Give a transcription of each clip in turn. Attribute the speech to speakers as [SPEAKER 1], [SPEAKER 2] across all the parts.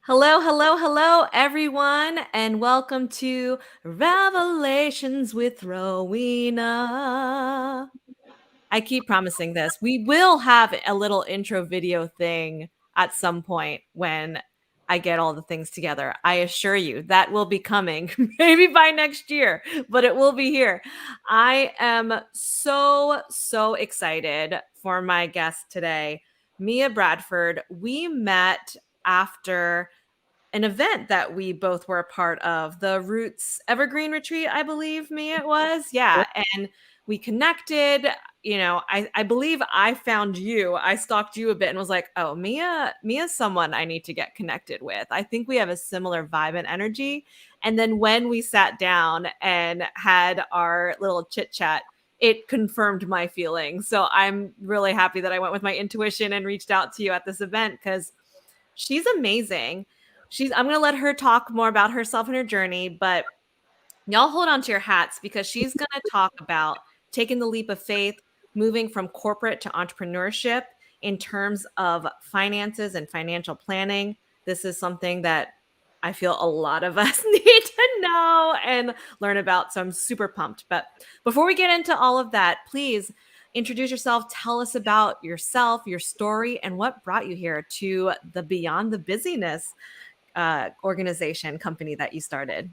[SPEAKER 1] Hello, hello, hello, everyone, and welcome to Revelations with Rowena. I keep promising this. We will have a little intro video thing at some point when I get all the things together. I assure you that will be coming maybe by next year, but it will be here. I am so excited for my guest today, Mia Bradford. We met after an event that we both were a part of, the Roots Evergreen Retreat, I believe me it was. Yeah. And we connected. I believe I found you. I stalked you a bit and was like, oh, Mia's someone I need to get connected with. I think we have a similar vibe and energy. And then when we sat down and had our little chit chat, it confirmed my feelings. So I'm really happy that I went with my intuition and reached out to you at this event because she's amazing. I'm going to let her talk more about herself and her journey, but y'all hold on to your hats because she's going to talk about taking the leap of faith, moving from corporate to entrepreneurship in terms of finances and financial planning. This is something that I feel a lot of us need to know and learn about. So I'm super pumped. But before we get into all of that, please introduce yourself. Tell us about yourself, your story, and what brought you here to the Beyond the Busyness organization company that you started.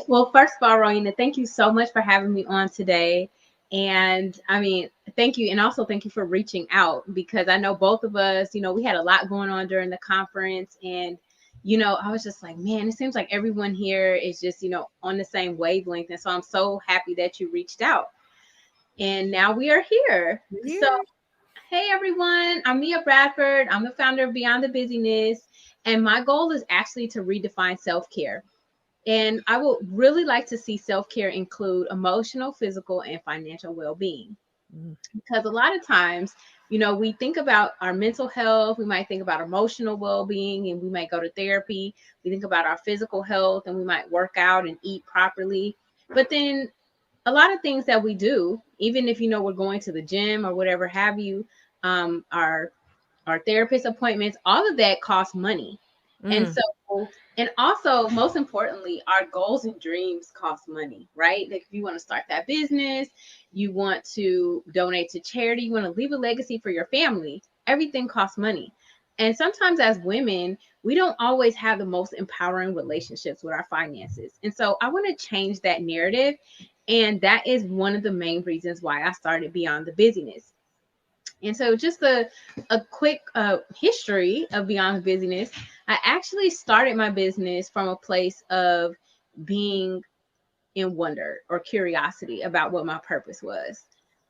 [SPEAKER 2] Well, first of all, Rowena, thank you so much for having me on today. And thank you. And also thank you for reaching out because I know both of us, we had a lot going on during the conference. And, I was just like, man, it seems like everyone here is just, on the same wavelength. And so I'm so happy that you reached out. And now we are here. So, hey, everyone, I'm Mia Bradford. I'm the founder of Beyond the Busyness. And my goal is actually to redefine self-care. And I would really like to see self-care include emotional, physical, and financial well-being. Because a lot of times, we think about our mental health, we might think about emotional well-being, and we might go to therapy. We think about our physical health, and we might work out and eat properly. But then a lot of things that we do, even if, we're going to the gym or whatever have you, our therapist appointments, all of that costs money. And so, and also, most importantly, our goals and dreams cost money, right? Like if you want to start that business, you want to donate to charity, you want to leave a legacy for your family, everything costs money. And sometimes as women, we don't always have the most empowering relationships with our finances. And so I want to change that narrative. And that is one of the main reasons why I started Beyond the Busyness. And so just a quick history of Beyond the Busyness. I actually started my business from a place of being in wonder or curiosity about what my purpose was.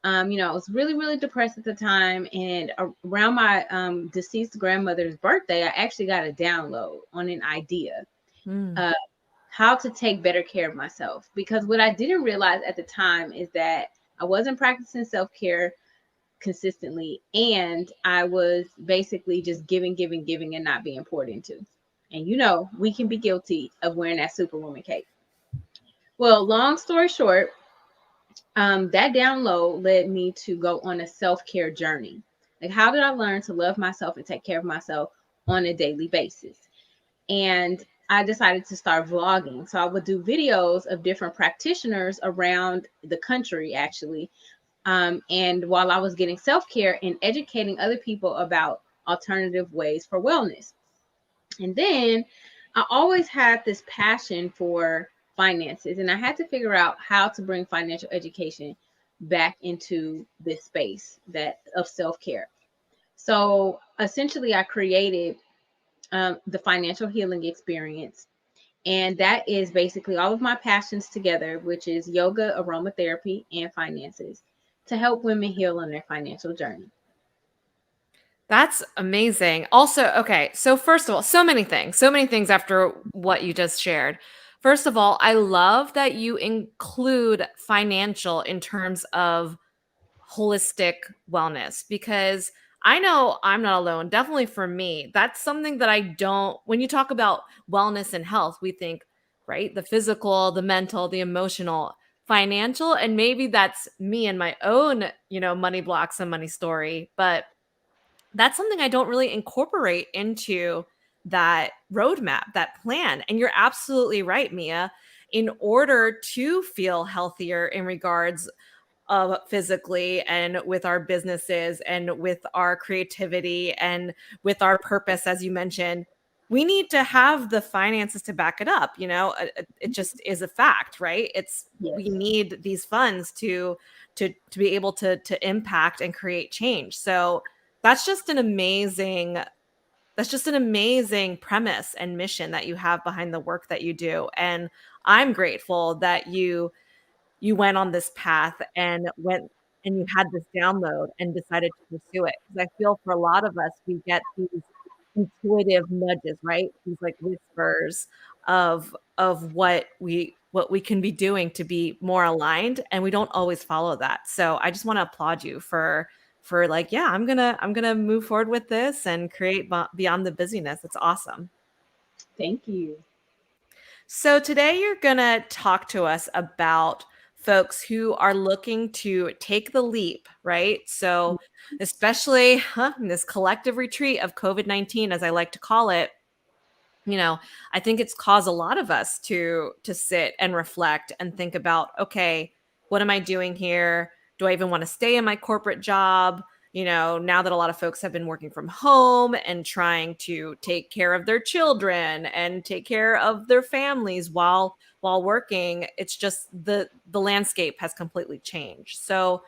[SPEAKER 2] I was really, really depressed at the time. And around my deceased grandmother's birthday, I actually got a download on an idea of how to take better care of myself. Because what I didn't realize at the time is that I wasn't practicing self-care consistently, and I was basically just giving and not being poured into. And we can be guilty of wearing that superwoman cape. Well, long story short, that download led me to go on a self-care journey. Like, how did I learn to love myself and take care of myself on a daily basis? And I decided to start vlogging. So I would do videos of different practitioners around the country, actually, and while I was getting self-care and educating other people about alternative ways for wellness. And then I always had this passion for finances, and I had to figure out how to bring financial education back into this space of self-care. So essentially, I created the financial healing experience. And that is basically all of my passions together, which is yoga, aromatherapy, and finances, to help women heal on their financial journey.
[SPEAKER 1] That's amazing. Also, okay, so first of all, so many things after what you just shared. First of all, I love that you include financial in terms of holistic wellness because I know I'm not alone. Definitely for me, that's something that I don't, when you talk about wellness and health, we think, right? The physical, the mental, the emotional, financial, and maybe that's me and my own, money blocks and money story. But that's something I don't really incorporate into that roadmap, that plan. And you're absolutely right, Mia. In order to feel healthier in regards physically and with our businesses and with our creativity and with our purpose, as you mentioned, we need to have the finances to back it up. It just is a fact, right? We
[SPEAKER 2] Yes.
[SPEAKER 1] need these funds to be able to impact and create change. So that's just an amazing premise and mission that you have behind the work that you do. And I'm grateful that you went on this path and went and you had this download and decided to pursue it. Because I feel for a lot of us, we get these intuitive nudges, right? These like whispers of what we can be doing to be more aligned, and we don't always follow that. So I just want to applaud you for like, yeah, I'm gonna move forward with this and create beyond the busyness. It's awesome.
[SPEAKER 2] Thank you.
[SPEAKER 1] So today you're going to talk to us about folks who are looking to take the leap, right? So especially in this collective retreat of COVID-19, as I like to call it, you know, I think it's caused a lot of us to sit and reflect and think about, okay, what am I doing here? Do I even want to stay in my corporate job? Now that a lot of folks have been working from home and trying to take care of their children and take care of their families while working, it's just the landscape has completely changed. So,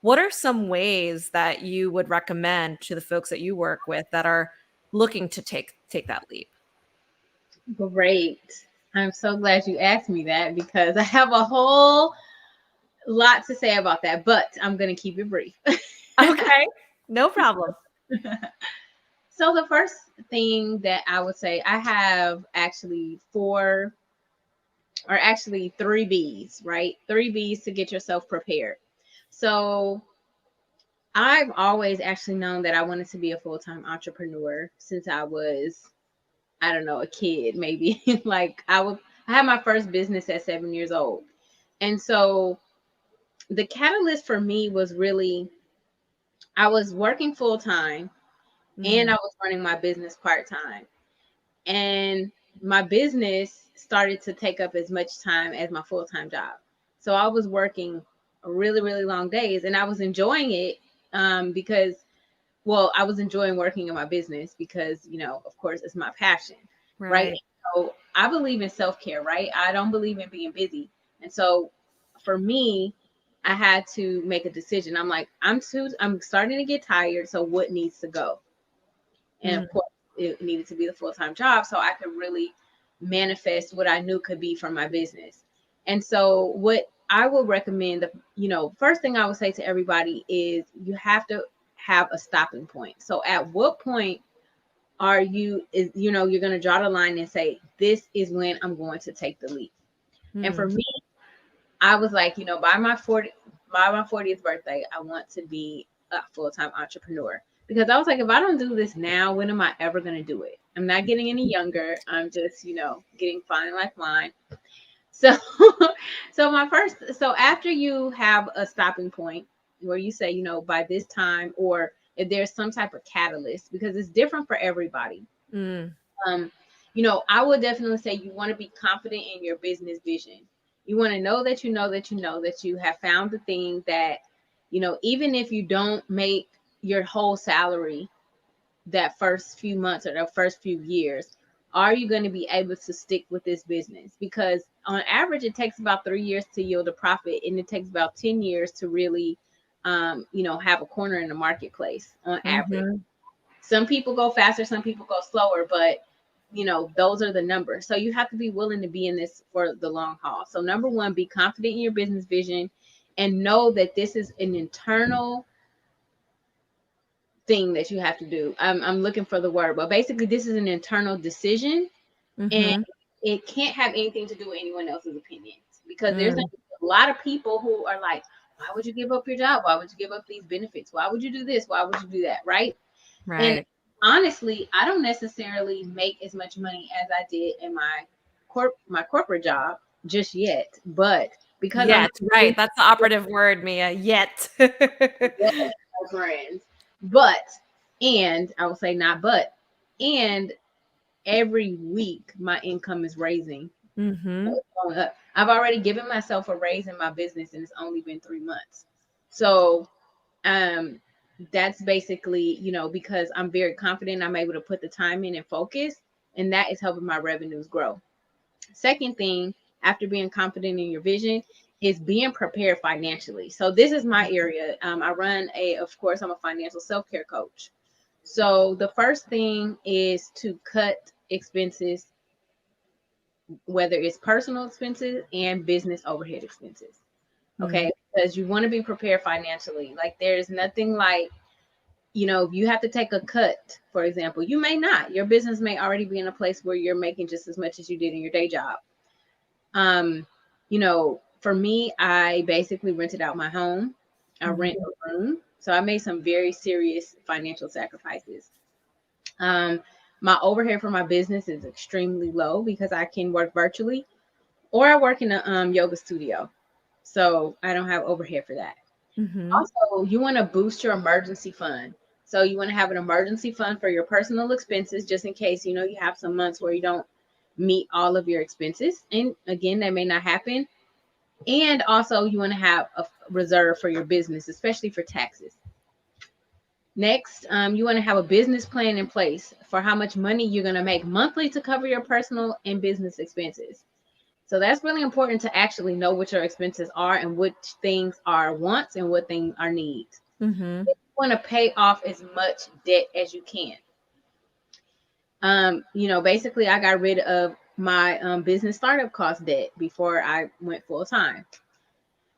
[SPEAKER 1] what are some ways that you would recommend to the folks that you work with that are looking to take that leap?
[SPEAKER 2] Great. I'm so glad you asked me that because I have a whole lot to say about that, but I'm going to keep it brief.
[SPEAKER 1] Okay, no problem.
[SPEAKER 2] So, the first thing that I would say, I have actually four or actually three B's, right? Three B's to get yourself prepared. So, I've always actually known that I wanted to be a full time entrepreneur since I was, I don't know, a kid, maybe. I had my first business at 7 years old. And so the catalyst for me was really, I was working full time and I
[SPEAKER 1] Mhm.
[SPEAKER 2] was running my business part time. And my business started to take up as much time as my full time job. So I was working really, really long days and I was enjoying it because, well, I was enjoying working in my business because, of course, it's my passion, right?
[SPEAKER 1] Right.
[SPEAKER 2] So I believe in self care, right? I don't believe in being busy. And so for me, I had to make a decision. I'm like, I'm starting to get tired. So what needs to go? And
[SPEAKER 1] Mm,
[SPEAKER 2] of course, it needed to be the full time job so I could really manifest what I knew could be from my business. And so, what I would recommend, first thing I would say to everybody is you have to have a stopping point. So, at what point you're going to draw the line and say, this is when I'm going to take the leap. And for
[SPEAKER 1] mm,
[SPEAKER 2] me, I was like, by my 40th birthday, I want to be a full-time entrepreneur. Because I was like, if I don't do this now, when am I ever going to do it? I'm not getting any younger. I'm just, getting fine like mine. So, so after you have a stopping point where you say, by this time, or if there's some type of catalyst, because it's different for everybody.
[SPEAKER 1] mm.
[SPEAKER 2] um, I would definitely say you want to be confident in your business vision. You want to know that you know that you know that you have found the thing that, even if you don't make your whole salary that first few months or the first few years, are you going to be able to stick with this business? Because on average, it takes about 3 years to yield a profit, and it takes about 10 years to really, have a corner in the marketplace on average.
[SPEAKER 1] Mhm.
[SPEAKER 2] Some people go faster, some people go slower, but those are the numbers. So you have to be willing to be in this for the long haul. So number one, be confident in your business vision and know that this is an internal thing that you have to do. I'm looking for the word, but basically this is an internal decision, and
[SPEAKER 1] Mhm.
[SPEAKER 2] it can't have anything to do with anyone else's opinions, because there's
[SPEAKER 1] Mm.
[SPEAKER 2] a lot of people who are like, why would you give up your job? Why would you give up these benefits? Why would you do this? Why would you do that? Right? And
[SPEAKER 1] Right.
[SPEAKER 2] honestly, I don't necessarily make as much money as I did in my corporate job just yet, but because I'm
[SPEAKER 1] Yet, right. That's the operative word, Mia. Yet.
[SPEAKER 2] friends, but and I will say not but and every week my income is raising.
[SPEAKER 1] Mm-hmm.
[SPEAKER 2] It's going up. I've already given myself a raise in my business and it's only been 3 months. So um that's basically, because I'm very confident, I'm able to put the time in and focus, and that is helping my revenues grow. Second thing, after being confident in your vision, is being prepared financially. So this is my area. I run of course, I'm a financial self-care coach. So the first thing is to cut expenses, whether it's personal expenses and business overhead expenses.
[SPEAKER 1] Mm-hmm.
[SPEAKER 2] Okay. Because you want to be prepared financially. Like there's nothing like, if you have to take a cut, for example, you may not. Your business may already be in a place where you're making just as much as you did in your day job. Um, for me, I basically rented out my home. I rent a room. So I made some very serious financial sacrifices. Um, my overhead for my business is extremely low because I can work virtually, or I work in a yoga studio. So I don't have overhead for that.
[SPEAKER 1] Mm-hmm.
[SPEAKER 2] Also, you want to boost your emergency fund. So you want to have an emergency fund for your personal expenses, just in case, you have some months where you don't meet all of your expenses. And again, that may not happen. And also you want to have a reserve for your business, especially for taxes. Next, you want to have a business plan in place for how much money you're going to make monthly to cover your personal and business expenses. So that's really important to actually know what your expenses are and which things are wants and what things are needs.
[SPEAKER 1] Mm-hmm.
[SPEAKER 2] You want to pay off as much debt as you can. Basically I got rid of my business startup cost debt before I went full time.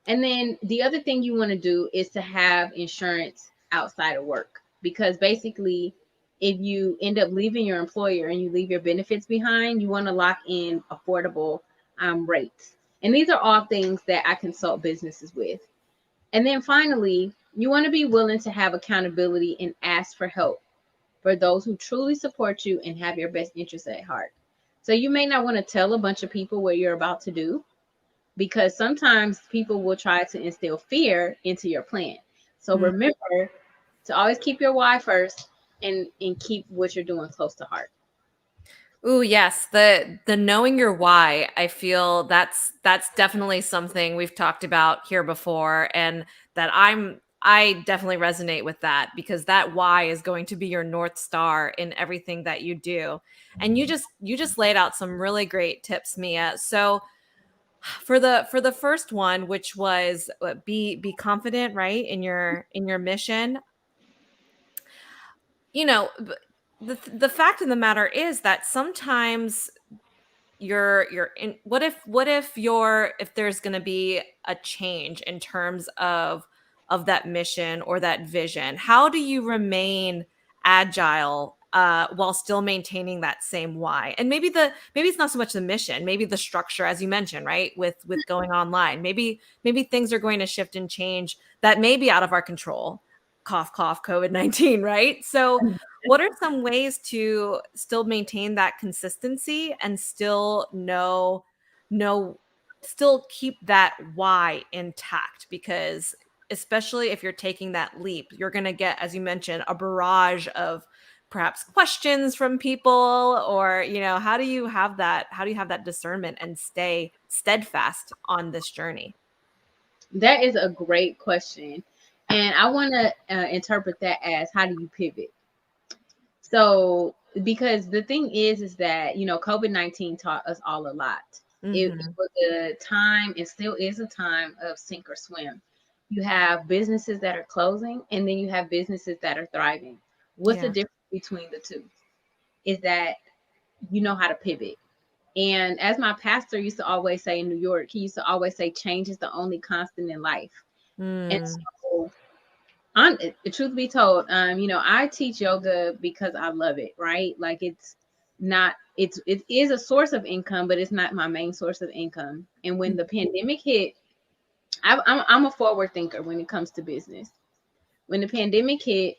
[SPEAKER 2] And then the other thing you want to do is to have insurance outside of work, because basically, if you end up leaving your employer and you leave your benefits behind, you want to lock in affordable rates. And these are all things that I consult businesses with. And then finally, you want to be willing to have accountability and ask for help for those who truly support you and have your best interests at heart. So you may not want to tell a bunch of people what you're about to do, because sometimes people will try to instill fear into your plan. So remember to always keep your why first, and keep what you're doing close to heart.
[SPEAKER 1] Ooh, yes. The knowing your why, I feel that's definitely something we've talked about here before, and that I definitely resonate with that, because that why is going to be your north star in everything that you do. And you just laid out some really great tips, Mia. So for the first one, which was be confident, right, in your mission. You know, the fact of the matter is that sometimes you're in what if there's going to be a change in terms of that mission or that vision, how do you remain agile while still maintaining that same why? And maybe it's not so much the mission, maybe the structure, as you mentioned, right, with going online, maybe things are going to shift and change that may be out of our control, cough cough, COVID-19, right? So what are some ways to still maintain that consistency and still know still keep that why intact? Because especially if you're taking that leap, you're going to get, as you mentioned, a barrage of perhaps questions from people, or how do you have that discernment and stay steadfast on this journey?
[SPEAKER 2] That is a great question. And I want to interpret that as, how do you pivot? So, because the thing is that, COVID-19 taught us all a lot. It
[SPEAKER 1] Mhm.
[SPEAKER 2] was a time, it still is a time of sink or swim. You have businesses that are closing, and then you have businesses that are thriving. What's the
[SPEAKER 1] Yeah.
[SPEAKER 2] difference between the two? Is that you know how to pivot. And as my pastor used to always say in New York, he used to always say, change is the only constant in life. And
[SPEAKER 1] Mm.
[SPEAKER 2] so, truth be told, I teach yoga because I love it, right? Like it is a source of income, but it's not my main source of income. And when the pandemic hit, I'm a forward thinker when it comes to business. When the pandemic hit,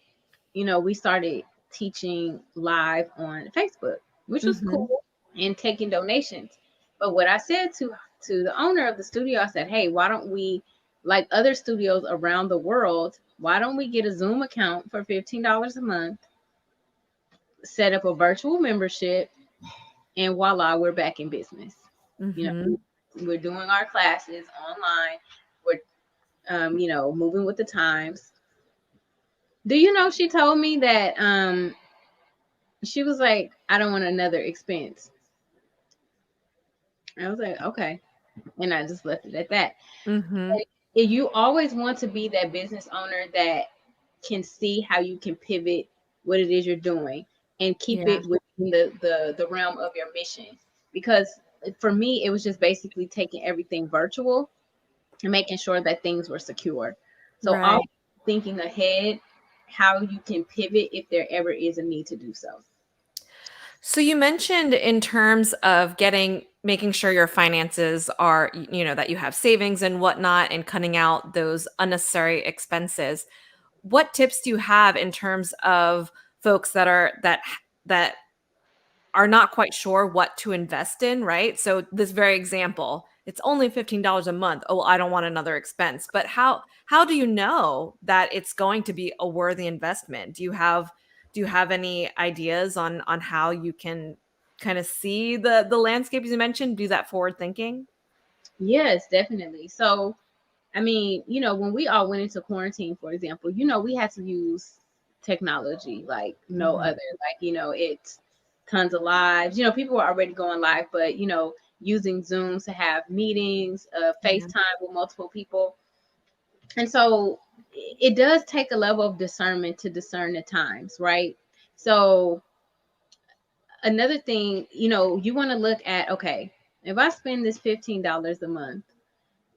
[SPEAKER 2] we started teaching live on Facebook, which was
[SPEAKER 1] Mhm.
[SPEAKER 2] cool, and taking donations. But what I said to the owner of the studio, I said, hey, why don't we, like other studios around the world, why don't we get a Zoom account for $15 a month, set up a virtual membership, and voila, we're back in business. You
[SPEAKER 1] Mm-hmm.
[SPEAKER 2] know, we're doing our classes online. We're, moving with the times. Do you know she told me that she was like, I don't want another expense. I was like, okay. And I just left it at that.
[SPEAKER 1] Mm-hmm.
[SPEAKER 2] You always want to be that business owner that can see how you can pivot what it is you're doing and keep
[SPEAKER 1] Yeah.
[SPEAKER 2] it within the realm of your mission. Because for me, it was just basically taking everything virtual and making sure that things were secure. So always
[SPEAKER 1] Right.
[SPEAKER 2] thinking ahead how you can pivot if there ever is a need to do so.
[SPEAKER 1] So you mentioned in terms of making sure your finances are, that you have savings and whatnot and cutting out those unnecessary expenses. What tips do you have in terms of folks that are not quite sure what to invest in, right? So this very example, it's only $15 a month. Oh, I don't want another expense. But how do you know that it's going to be a worthy investment? Do you have any ideas on how you can kind of see the landscape as you mentioned, do that forward thinking?
[SPEAKER 2] Yes, definitely. So I mean, when we all went into quarantine, for example, we had to use technology like no
[SPEAKER 1] Mhm.
[SPEAKER 2] other. Like, it's tons of lives. People were already going live, but, using Zoom to have meetings,
[SPEAKER 1] Yeah.
[SPEAKER 2] FaceTime with multiple people. And so it does take a level of discernment to discern the times, right? So another thing, you want to look at, okay, if I spend this $15 a month,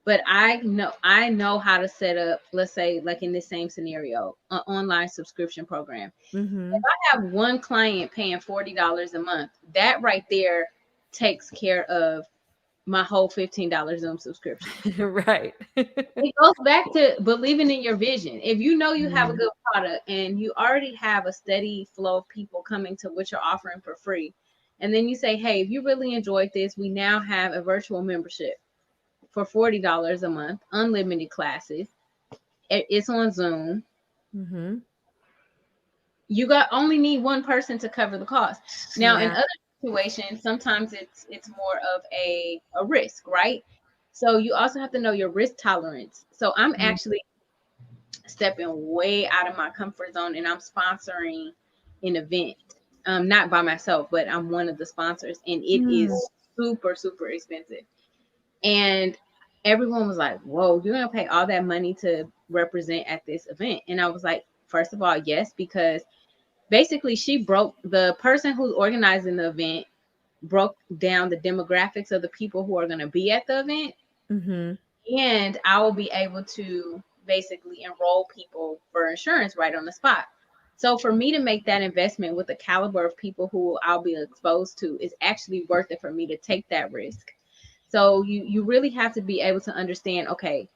[SPEAKER 2] but I know how to set up, let's say, like in this same scenario, an online subscription program. If
[SPEAKER 1] Mhm.
[SPEAKER 2] I have one client paying $40 a month, that right there takes care of my whole $15 Zoom subscription.
[SPEAKER 1] Right.
[SPEAKER 2] It goes back to believing in your vision. If you know you have a
[SPEAKER 1] Mhm.
[SPEAKER 2] good product and you already have a steady flow of people coming to what you're offering for free, and then you say, hey, if you really enjoyed this, we now have a virtual membership for $40 a month, unlimited classes. It's on Zoom.
[SPEAKER 1] Mhm.
[SPEAKER 2] You got only need one person to cover the cost. Now, in
[SPEAKER 1] Yeah.
[SPEAKER 2] other situations, sometimes it's more of a risk, right? So you also have to know your risk tolerance. So I'm
[SPEAKER 1] Mhm.
[SPEAKER 2] actually stepping way out of my comfort zone, and I'm sponsoring an event. Not by myself, but I'm one of the sponsors, and it is
[SPEAKER 1] Mm.
[SPEAKER 2] super, super expensive. And everyone was like, whoa, you're going to pay all that money to represent at this event. And I was like, first of all, yes, because basically the person who's organizing the event broke down the demographics of the people who are going to be at the event.
[SPEAKER 1] Mhm.
[SPEAKER 2] And I will be able to basically enroll people for insurance right on the spot. So for me to make that investment with the caliber of people who I'll be exposed to is actually worth it for me to take that risk. So you really have to be able to understand, okay,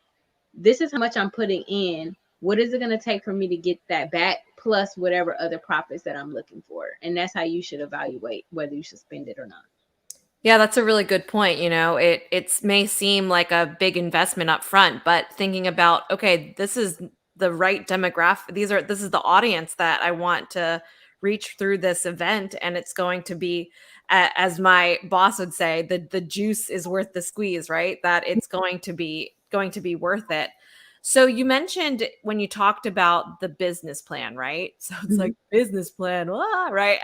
[SPEAKER 2] this is how much I'm putting in. What is it going to take for me to get that back, plus whatever other profits that I'm looking for? And that's how you should evaluate whether you should spend it or not.
[SPEAKER 1] Yeah, that's a really good point. It may seem like a big investment up front, but thinking about, okay, this is the right demographic. This is the audience that I want to reach through this event, and it's going to be, as my boss would say, the juice is worth the squeeze, right? That it's going to be worth it. So you mentioned when you talked about the business plan, right? So it's
[SPEAKER 2] Mhm.
[SPEAKER 1] like business plan, right?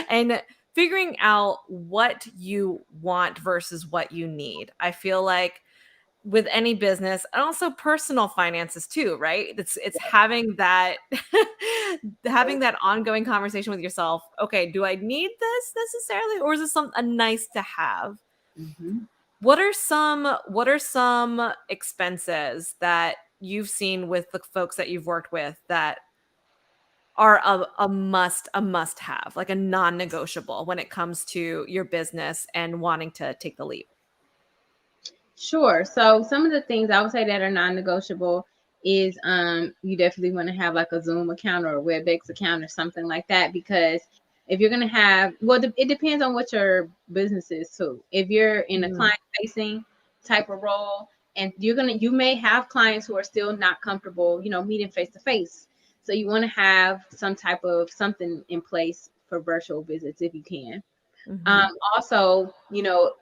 [SPEAKER 1] And figuring out what you want versus what you need. I feel like with any business and also personal finances too, right? It's having that having that ongoing conversation with yourself. Okay, do I need this necessarily or is this a nice to have?
[SPEAKER 2] Mhm.
[SPEAKER 1] What are some expenses that you've seen with the folks that you've worked with that are a must have, like a non-negotiable when it comes to your business and wanting to take the leap?
[SPEAKER 2] Sure. So some of the things I would say that are non-negotiable is you definitely want to have like a Zoom account or a WebEx account or something like that, because if you're going to have, well, it depends on what your business is too. If you're in a
[SPEAKER 1] Mhm.
[SPEAKER 2] client facing type of role, and you may have clients who are still not comfortable, meeting face to face. So you want to have some type of something in place for virtual visits if you can.
[SPEAKER 1] Mm-hmm.
[SPEAKER 2] Also,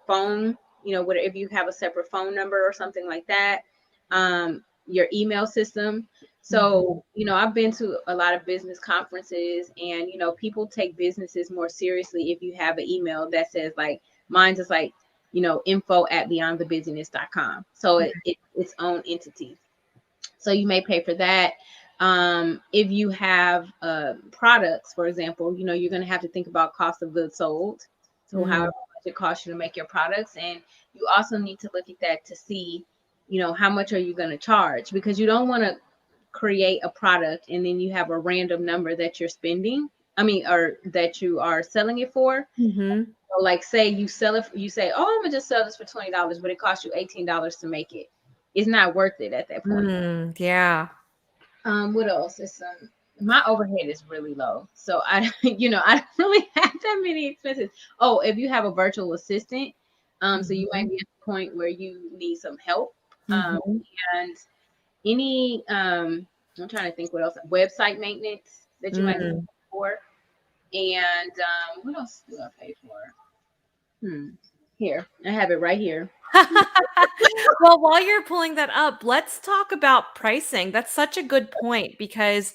[SPEAKER 2] phone, whether if you have a separate phone number or something like that, your email system.
[SPEAKER 1] Mm-hmm.
[SPEAKER 2] So, I've been to a lot of business conferences, and, people take businesses more seriously if you have an email that says, like, mine's is like, info@beyondthebusiness.com. So it's its own entity. So you may pay for that. If you have products, for example, you're going to have to think about cost of goods sold. So however
[SPEAKER 1] Mm.
[SPEAKER 2] much it costs you to make your products, and you also need to look at that to see, how much are you going to charge, because you don't want to create a product and then you have a random number that you're spending. I mean, or that you are selling it for.
[SPEAKER 1] Mm-hmm.
[SPEAKER 2] So like, say you sell it, you say, "Oh, I'm gonna just sell this for $20," but it costs you $18 to make it. It's not worth it at that point.
[SPEAKER 1] Mm. Yeah.
[SPEAKER 2] What else? It's my overhead is really low, so I I don't really have that many expenses. Oh, if you have a virtual assistant, so you
[SPEAKER 1] Mm-hmm.
[SPEAKER 2] might be at the point where you need some help. Um,
[SPEAKER 1] Mm-hmm.
[SPEAKER 2] and any I'm trying to think what else. Website maintenance that you might be
[SPEAKER 1] Mm.
[SPEAKER 2] for, and what else do I pay for? Here, I have it right here.
[SPEAKER 1] Well, while you're pulling that up, let's talk about pricing. That's such a good point because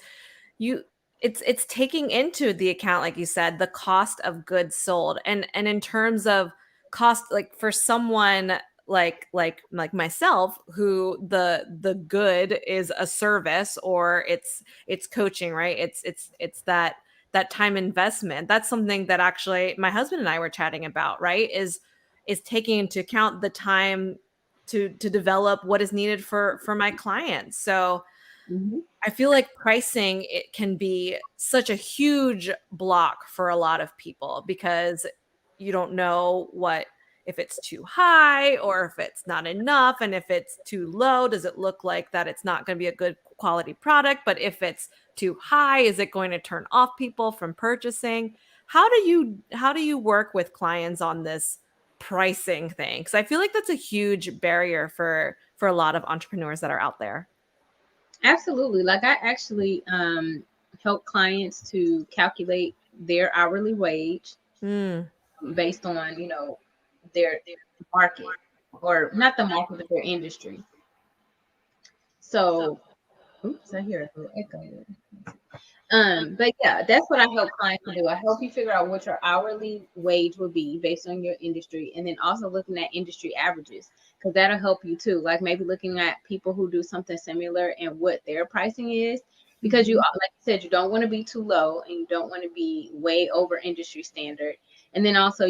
[SPEAKER 1] you it's taking into the account, like you said, the cost of goods sold. And in terms of cost, like for someone like myself, who the good is a service, or it's coaching, right? It's that time investment. That's something that actually my husband and I were chatting about, right? Is taking into account the time to develop what is needed for my clients. So
[SPEAKER 2] Hmm.
[SPEAKER 1] I feel like pricing, it can be such a huge block for a lot of people because you don't know what, if it's too high or if it's not enough, and if it's too low, does it look like that it's not going to be a good quality product? But if it's too high, is it going to turn off people from purchasing? How do you work with clients on this pricing thing? Because I feel like that's a huge barrier for a lot of entrepreneurs that are out there.
[SPEAKER 2] Absolutely. Like, I actually help clients to calculate their hourly wage
[SPEAKER 1] Mm.
[SPEAKER 2] based on, their market, or not the market, but their industry. So, oops, I hear a little echo. But yeah, that's what I help clients to do. I help you figure out what your hourly wage will be based on your industry, and then also looking at industry averages, because that'll help you too. Like, maybe looking at people who do something similar and what their pricing is, because you,
[SPEAKER 1] Mhm.
[SPEAKER 2] like you said, you don't want to be too low and you don't want to be way over industry standard. And then also,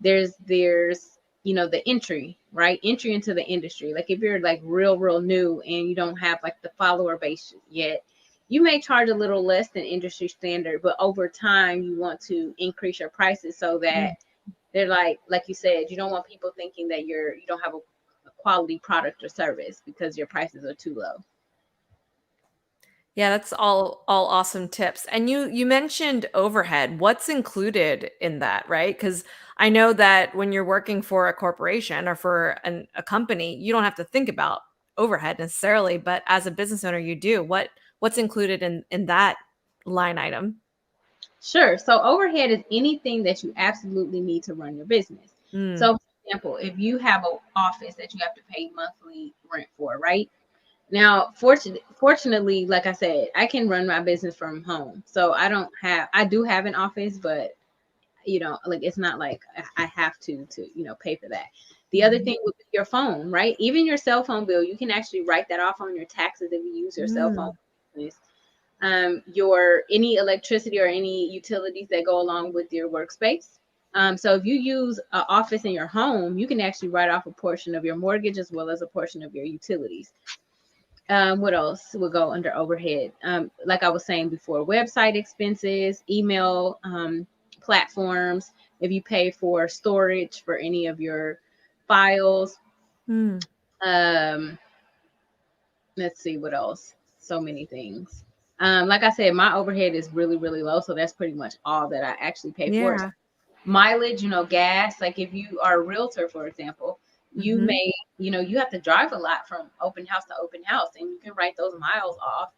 [SPEAKER 2] there's the entry, right? Entry into the industry. Like, if you're like real new and you don't have like the follower base yet, you may charge a little less than industry standard, but over time you want to increase your prices so that
[SPEAKER 1] Mm.
[SPEAKER 2] they're like you said, you don't want people thinking that you don't have a quality product or service because your prices are too low.
[SPEAKER 1] Yeah, that's all awesome tips. And you mentioned overhead. What's included in that, right? Because I know that when you're working for a corporation or for a company, you don't have to think about overhead necessarily, but as a business owner, you do. What's included in that line item?
[SPEAKER 2] Sure. So overhead is anything that you absolutely need to run your business.
[SPEAKER 1] Mm.
[SPEAKER 2] So, for example, if you have an office that you have to pay monthly rent for, right? Now, fortunately, like I said, I can run my business from home. So I do have an office, but like, it's not like I have to pay for that. The other
[SPEAKER 1] Mhm.
[SPEAKER 2] thing would be your phone, right? Even your cell phone bill, you can actually write that off on your taxes if you use your cell phone
[SPEAKER 1] Mm.
[SPEAKER 2] business. Your any electricity or any utilities that go along with your workspace. So if you use an office in your home, you can actually write off a portion of your mortgage as well as a portion of your utilities. What else would go under overhead? Like I was saying before, website expenses, email platforms. If you pay for storage for any of your files,
[SPEAKER 1] Mm.
[SPEAKER 2] um, let's see what else. So many things. Like I said, my overhead is really low, so that's pretty much all that I actually pay for.
[SPEAKER 1] Yeah.
[SPEAKER 2] Mileage, gas. Like, if you are a realtor, for example, you
[SPEAKER 1] Mhm.
[SPEAKER 2] may, you have to drive a lot from open house to open house, and you can write those miles off.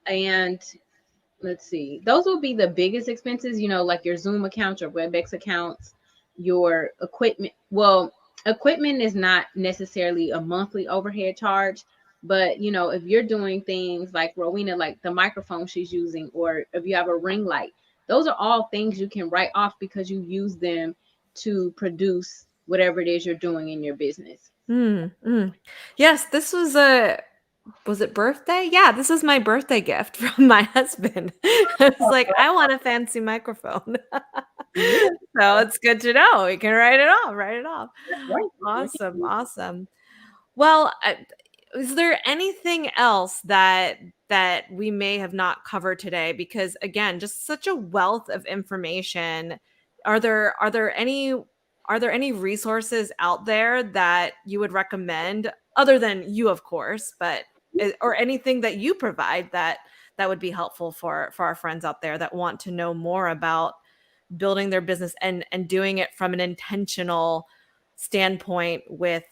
[SPEAKER 2] And let's see, those will be the biggest expenses, like your Zoom accounts, your WebEx accounts. your equipment. Well, equipment is not necessarily a monthly overhead charge, but if you're doing things like Rowena, like the microphone she's using, or if you have a ring light, those are all things you can write off because you use them to produce whatever it is you're doing in your business.
[SPEAKER 1] Mm, mm. Yes, this was it birthday? Yeah, this is my birthday gift from my husband. I was like, I want a fancy microphone.
[SPEAKER 2] Yeah,
[SPEAKER 1] So it's good to know. We can write it off, write it off.
[SPEAKER 2] that's right.
[SPEAKER 1] Awesome, awesome. Well, is there anything else that we may have not covered today? Because again, just such a wealth of information. Are there any resources out there that you would recommend other than you, of course, but or anything that you provide that would be helpful for our friends out there that want to know more about building their business and doing it from an intentional standpoint with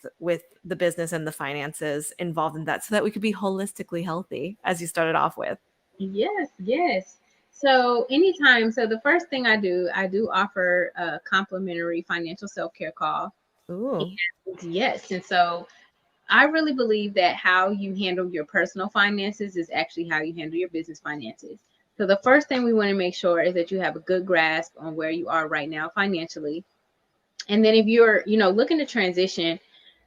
[SPEAKER 1] the business and the finances involved in that so that we could be holistically healthy as you started off with.
[SPEAKER 2] Yes, yes. So anytime, so the first thing I do offer a complimentary financial self-care call.
[SPEAKER 1] Ooh.
[SPEAKER 2] Yes. And so I really believe that how you handle your personal finances is actually how you handle your business finances. So the first thing we want to make sure is that you have a good grasp on where you are right now financially. And then if you're, looking to transition,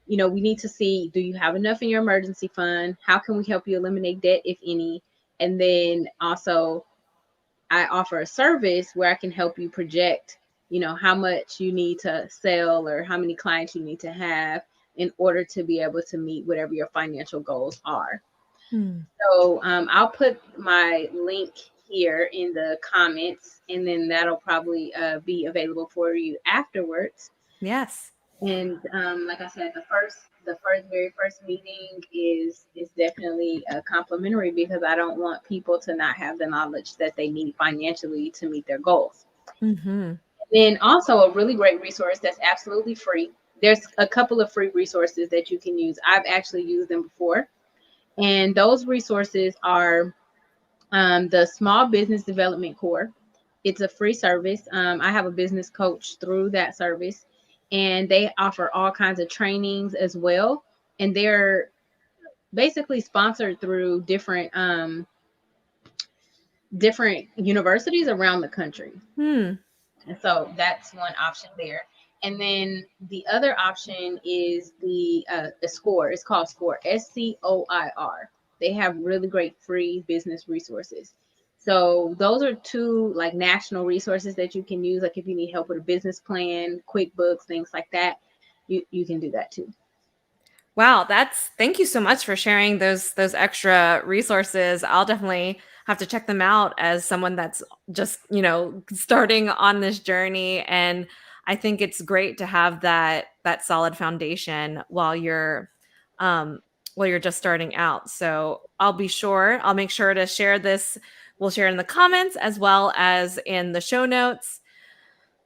[SPEAKER 2] we need to see, do you have enough in your emergency fund? How can we help you eliminate debt, if any? And then also, I offer a service where I can help you project, how much you need to sell or how many clients you need to have in order to be able to meet whatever your financial goals are.
[SPEAKER 1] Hmm.
[SPEAKER 2] So I'll put my link here in the comments, and then that'll probably be available for you afterwards.
[SPEAKER 1] Yes.
[SPEAKER 2] And like I said, very first meeting is definitely complimentary because I don't want people to not have the knowledge that they need financially to meet their goals.
[SPEAKER 1] Mm-hmm.
[SPEAKER 2] Then also a really great resource that's absolutely free. There's a couple of free resources that you can use. I've actually used them before, and those resources are the Small Business Development Core. It's a free service. I have a business coach through that service, and they offer all kinds of trainings as well. And they're basically sponsored through different universities around the country.
[SPEAKER 1] Hmm.
[SPEAKER 2] And so that's one option there. And then the other option is the Score. It's called Score, SCOIR. They have really great free business resources. So those are two like national resources that you can use. Like if you need help with a business plan, QuickBooks, things like that, you can do that too.
[SPEAKER 1] Wow, thank you so much for sharing those extra resources. I'll definitely have to check them out as someone that's just, starting on this journey, and I think it's great to have that solid foundation um while you're just starting out. So, I'll make sure to share this. We'll share in the comments as well as in the show notes.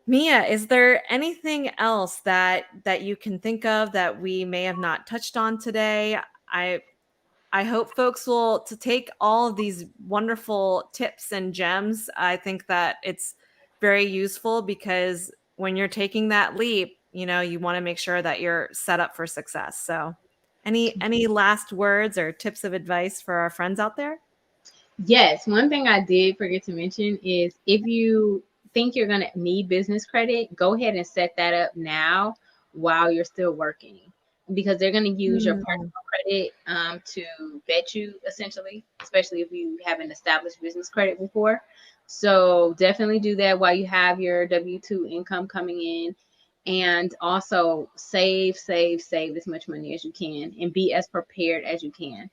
[SPEAKER 1] Mia, is there anything else that you can think of that we may have not touched on today? I I hope folks will to take all of these wonderful tips and gems. I think that it's very useful because when you're taking that leap, you want to make sure that you're set up for success. So, any last words or tips of advice for our friends out there?
[SPEAKER 2] Yes, one thing I did forget to mention is if you think you're going to need business credit, go ahead and set that up now while you're still working because they're going to use your
[SPEAKER 1] Mm,
[SPEAKER 2] personal credit to vet you essentially, especially if you haven't established business credit before. So definitely do that while you have your W-2 income coming in. And also save as much money as you can and be as prepared as you can.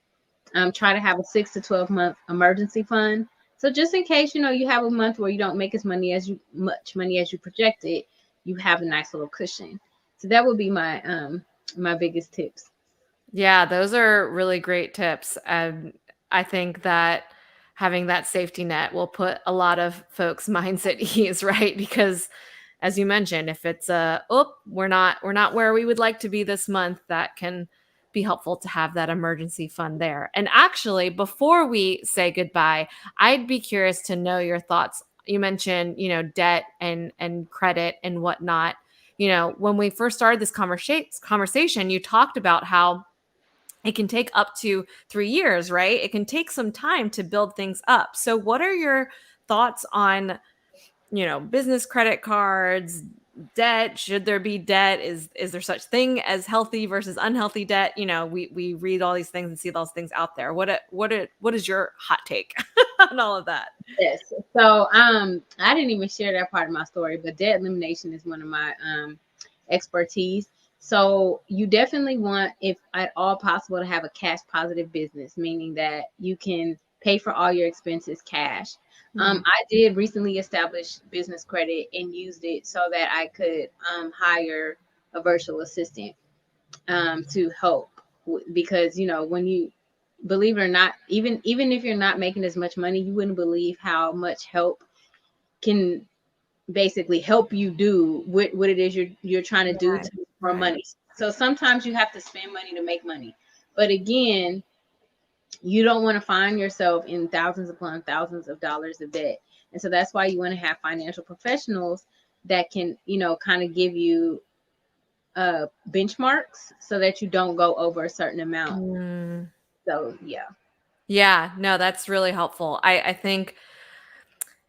[SPEAKER 2] Try to have a 6 to 12 month emergency fund. So just in case you have a month where you don't make as much money as you projected, you have a nice little cushion. So that would be my biggest tips.
[SPEAKER 1] Yeah, those are really great tips. I think that having that safety net will put a lot of folks' minds at ease, right? Because as you mentioned, if it's we're not where we would like to be this month, that can be helpful to have that emergency fund there. And actually, before we say goodbye, I'd be curious to know your thoughts. You mentioned, debt and credit and whatnot. when we first started this conversation, you talked about how it can take up to 3 years, right? It can take some time to build things up. So, what are your thoughts on, business credit cards, debt? Should there be debt? Is there such thing as healthy versus unhealthy debt? We read all these things and see those things out there. What is your hot take on all of that?
[SPEAKER 2] Yes. So I didn't even share that part of my story, but debt elimination is one of my expertise. So you definitely want, if at all possible, to have a cash positive business, meaning that you can pay for all your expenses cash.
[SPEAKER 1] Mhm.
[SPEAKER 2] I did recently establish business credit and used it so that I could hire a virtual assistant to help, because when you, believe it or not, even if you're not making as much money, you wouldn't believe how much help can basically help you do what it is you're trying to do
[SPEAKER 1] Right.
[SPEAKER 2] to make more
[SPEAKER 1] Right.
[SPEAKER 2] money. So sometimes you have to spend money to make money, but again, you don't want to find yourself in thousands upon thousands of dollars of debt. And so that's why you want to have financial professionals that can kind of give you benchmarks so that you don't go over a certain amount.
[SPEAKER 1] Mm.
[SPEAKER 2] So yeah.
[SPEAKER 1] Yeah, no, that's really helpful. I think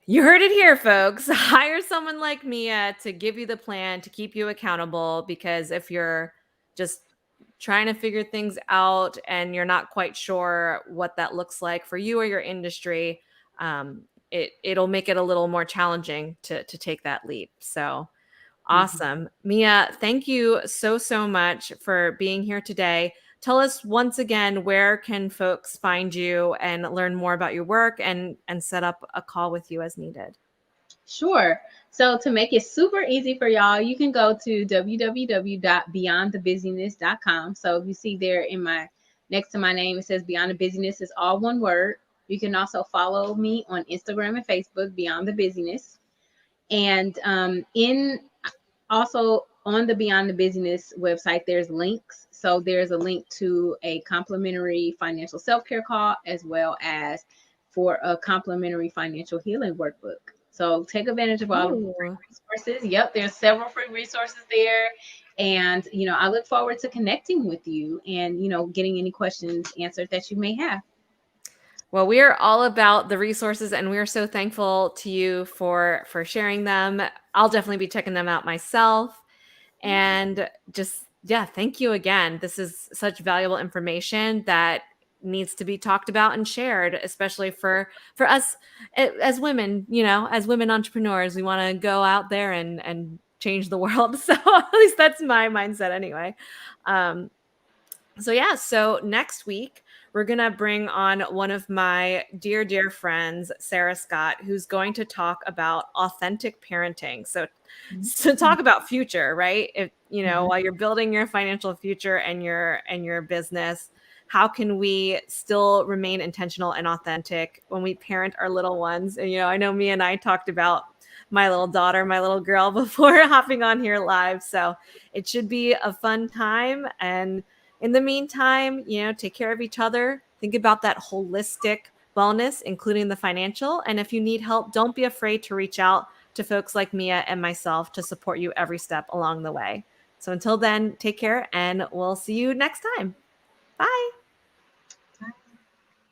[SPEAKER 1] you heard it here, folks. Hire someone like Mia to give you the plan, to keep you accountable, because if you're just trying to figure things out and you're not quite sure what that looks like for you or your industry, it'll make it a little more challenging to take that leap. So
[SPEAKER 2] Mhm.
[SPEAKER 1] awesome. Mia, thank you so much for being here today. Tell us once again, where can folks find you and learn more about your work and set up a call with you as needed?
[SPEAKER 2] Sure. So to make it super easy for y'all, you can go to www.beyondthebusyness.com. So if you see there in my next to my name, it says Beyond the Busyness, is all one word. You can also follow me on Instagram and Facebook, Beyond the Busyness. And in also on the Beyond the Busyness website, there's links. So there's a link to a complimentary financial self-care call, as well as for a complimentary financial healing workbook. So take advantage of all of the free
[SPEAKER 1] Ooh.
[SPEAKER 2] resources. Yep, there's several free resources there. And I look forward to connecting with you and getting any questions answered that you may have.
[SPEAKER 1] Well, we are all about the resources and we are so thankful to you for sharing them. I'll definitely be checking them out myself. And just, yeah, thank you again. This is such valuable information that needs to be talked about and shared, especially for us as women, as women entrepreneurs. We want to go out there and change the world. So at least that's my mindset anyway. Um, so yeah, so next week we're going to bring on one of my dear friends, Sarah Scott, who's going to talk about authentic parenting. So talk about future, right? If
[SPEAKER 2] Mhm.
[SPEAKER 1] while you're building your financial future and your business, how can we still remain intentional and authentic when we parent our little ones? And I know Mia and I talked about my little daughter, my little girl before hopping on here live. So it should be a fun time. And in the meantime, take care of each other. Think about that holistic wellness, including the financial. And if you need help, don't be afraid to reach out to folks like Mia and myself to support you every step along the way. So until then, take care and we'll see you next time. Bye.